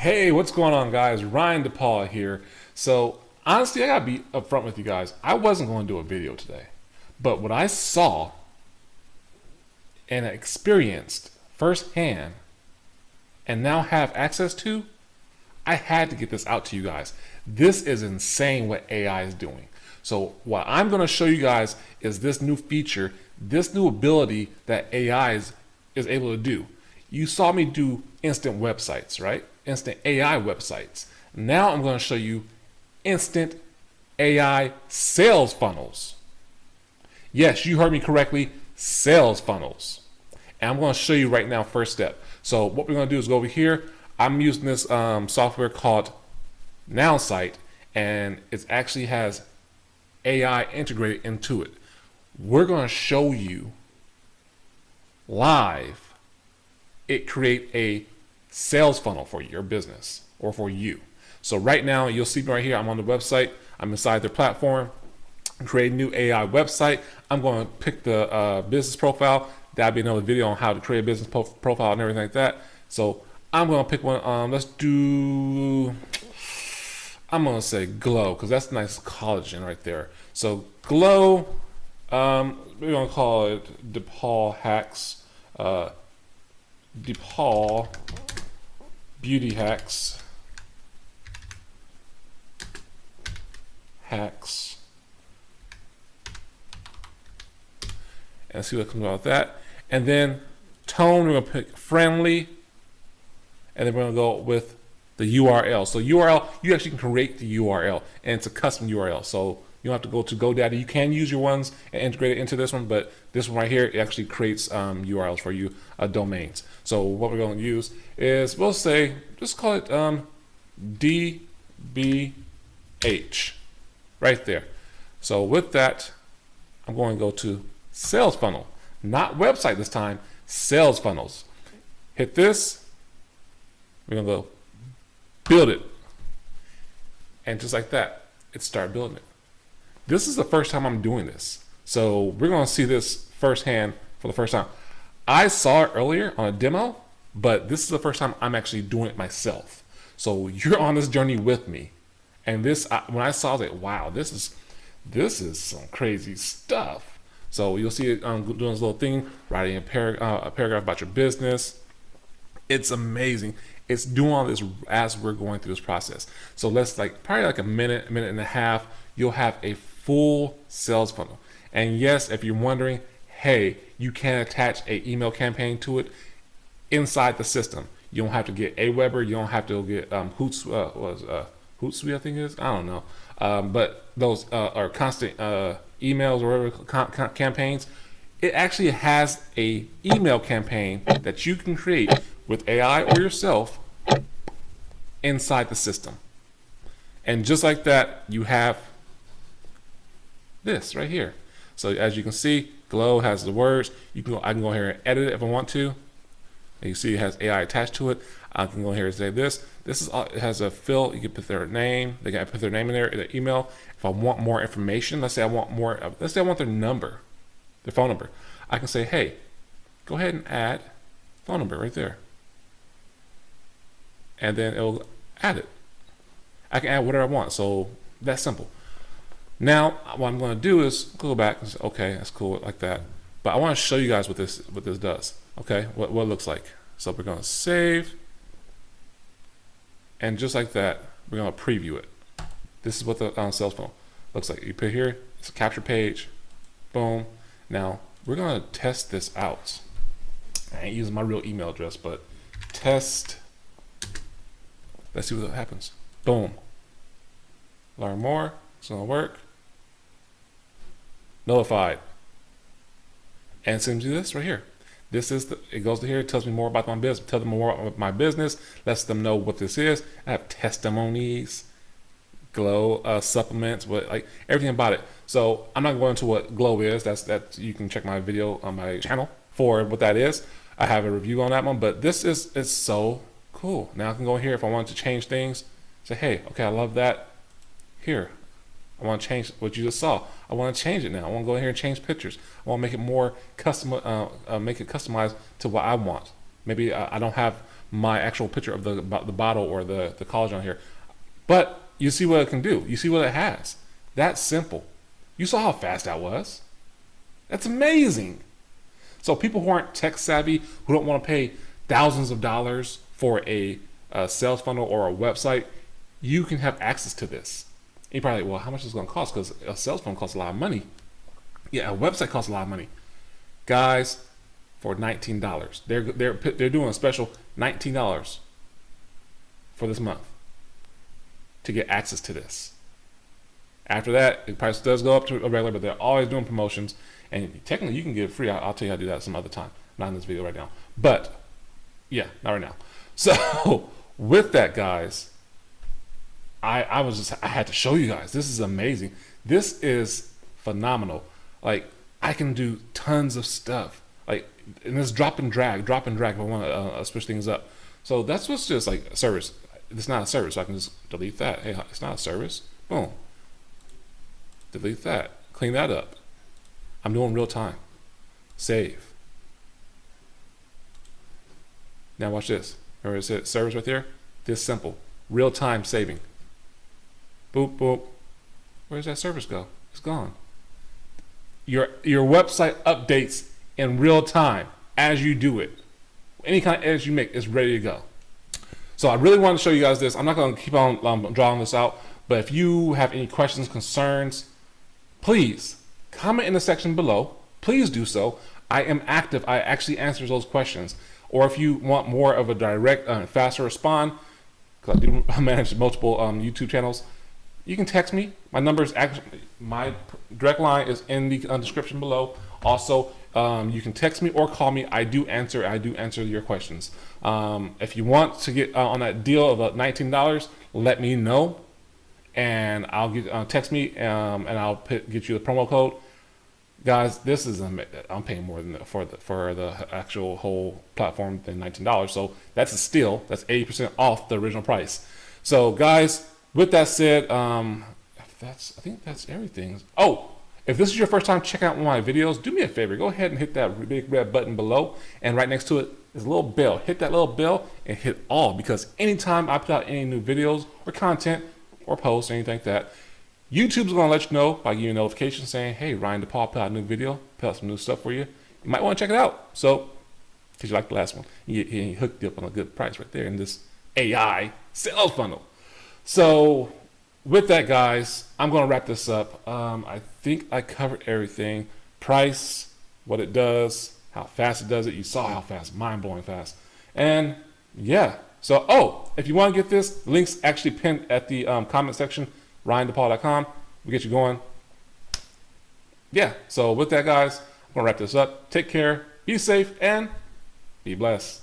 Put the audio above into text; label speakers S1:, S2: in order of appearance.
S1: Hey, what's going on, guys? Ryan Depaul here. So, honestly, I gotta be upfront with you guys. I wasn't going to do a video today, but what I saw and experienced firsthand and now have access to, I had to get this out to you guys. This is insane what AI is doing. So, what I'm going to show you guys is this new feature, this new ability that AI is able to do. You saw me do instant websites, right? Instant AI websites. Now I'm going to show you instant AI sales funnels. Yes, you heard me correctly, sales funnels. And I'm going to show you right now first step. So what we're going to do is go over here. I'm using this software called Nowsite, and it actually has AI integrated into it. We're going to show you live it create a sales funnel for your business or for you. So right now you'll see me right here. I'm on the website. I'm inside their platform. Create a new AI website. I'm going to pick the business profile. That'll be another video on how to create a business profile and everything like that. So I'm going to pick one. I'm going to say Glow because that's nice collagen right there. So Glow, we're going to call it Depaul Hacks. Depaul Beauty Hacks and see what comes out of that. And then tone, we're going to pick friendly, and then we're going to go with the URL. So URL, you actually can create the URL, and it's a custom URL. So you don't have to go to GoDaddy. You can use your ones and integrate it into this one, but this one right here, it actually creates URLs for you, domains. So what we're going to use is, we'll say, just call it DBH, right there. So with that, I'm going to go to sales funnel, not website this time, sales funnels. Hit this, we're going to go build it. And just like that, it started building it. This is the first time I'm doing this. So we're going to see this firsthand for the first time. I saw it earlier on a demo, but this is the first time I'm actually doing it myself. So you're on this journey with me. And this, when I saw it, wow, this is some crazy stuff. So you'll see it doing this little thing, writing a paragraph about your business. It's amazing. It's doing all this as we're going through this process. So let's probably like a minute and a half, you'll have a full sales funnel. And yes, if you're wondering, hey, you can attach an email campaign to it inside the system. You don't have to get Aweber. You don't have to get Hootsuite, I think it is. I don't know. But those are constant emails or whatever campaigns. It actually has a email campaign that you can create with AI or yourself inside the system. And just like that, you have this right here. So as you can see, Glow has the words. I can go here and edit it if I want to. And you see it has AI attached to it. I can go here and say this. It has a fill. You can put their name. They got to put their name in there, their email. If I want more information, let's say I want their number, their phone number. I can say, hey, go ahead and add phone number right there. And then it'll add it. I can add whatever I want. So that's simple. Now, what I'm going to do is go back and say, okay, that's cool like that. But I want to show you guys what this does. Okay, what it looks like. So we're going to save. And just like that, we're going to preview it. This is what the sales funnel looks like. You put here, it's a capture page. Boom. Now, we're going to test this out. I ain't using my real email address, but test. Let's see what happens. Boom. Learn more. It's going to work. Notified. And sends you this right here. It goes to here, it tells me more about my business, tell them more about my business, lets them know what this is. I have testimonies, Glow supplements, like everything about it. So I'm not going into what Glow is. That you can check my video on my channel for what that is. I have a review on that one, but this is so cool. Now I can go here if I want to change things. Say, hey, okay, I love that. Here, I want to change what you just saw. I want to change it now. I want to go here and change pictures. I want to make it more custom, make it customized to what I want. Maybe I don't have my actual picture of the bottle or the collagen on here. But you see what it can do. You see what it has. That's simple. You saw how fast that was. That's amazing. So people who aren't tech savvy, who don't want to pay thousands of dollars for a sales funnel or a website, you can have access to this. And you're probably like, well, how much is it going to cost? Because a sales funnel costs a lot of money. Yeah, a website costs a lot of money. Guys, for $19, they're doing a special $19 for this month to get access to this. After that, the price does go up to a regular, but they're always doing promotions. And technically, you can get it free. I'll tell you how to do that some other time. Not in this video right now. But, yeah, not right now. So, with that, guys, I had to show you guys. This is amazing. This is phenomenal. Like, I can do tons of stuff. Like, and this drop and drag if I want to switch things up. So, that's what's just like a service. It's not a service, so I can just delete that. Hey, it's not a service. Boom. Delete that. Clean that up. I'm doing real time. Save. Now watch this. Remember it said service right there? This simple. Real time saving. Boop, boop. Where's that service go? It's gone. Your website updates in real time as you do it. Any kind of edit you make is ready to go. So I really want to show you guys this. I'm not going to keep on drawing this out, but if you have any questions, concerns, please comment in the section below. Please do so. I am active. I actually answer those questions. Or if you want more of a direct, faster response, because I do manage multiple YouTube channels, you can text me. My number is actually, my direct line is in the description below. Also, you can text me or call me. I do answer your questions. If you want to get on that deal of $19, let me know, and I'll get text me and I'll get you the promo code. Guys, this is I'm paying more than for the actual whole platform than $19. So that's a steal. That's 80% off the original price. So guys, with that said, I think that's everything. Oh, if this is your first time checking out one of my videos, do me a favor. Go ahead and hit that big red button below, and right next to it is a little bell. Hit that little bell and hit all, because anytime I put out any new videos or content or posts or anything like that, YouTube's going to let you know by giving you a notification saying, hey, Ryan Depaul put out a new video, put out some new stuff for you. You might want to check it out. So, because you like the last one, he hooked you up on a good price right there in this AI sales funnel. So, with that, guys, I'm going to wrap this up. I think I covered everything. Price, what it does, how fast it does it. You saw how fast, mind-blowing fast. And, yeah. So, if you want to get this, link's actually pinned at the comment section. RyanDepaul.com. We get you going. Yeah, so with that, guys, I'm going to wrap this up. Take care, be safe, and be blessed.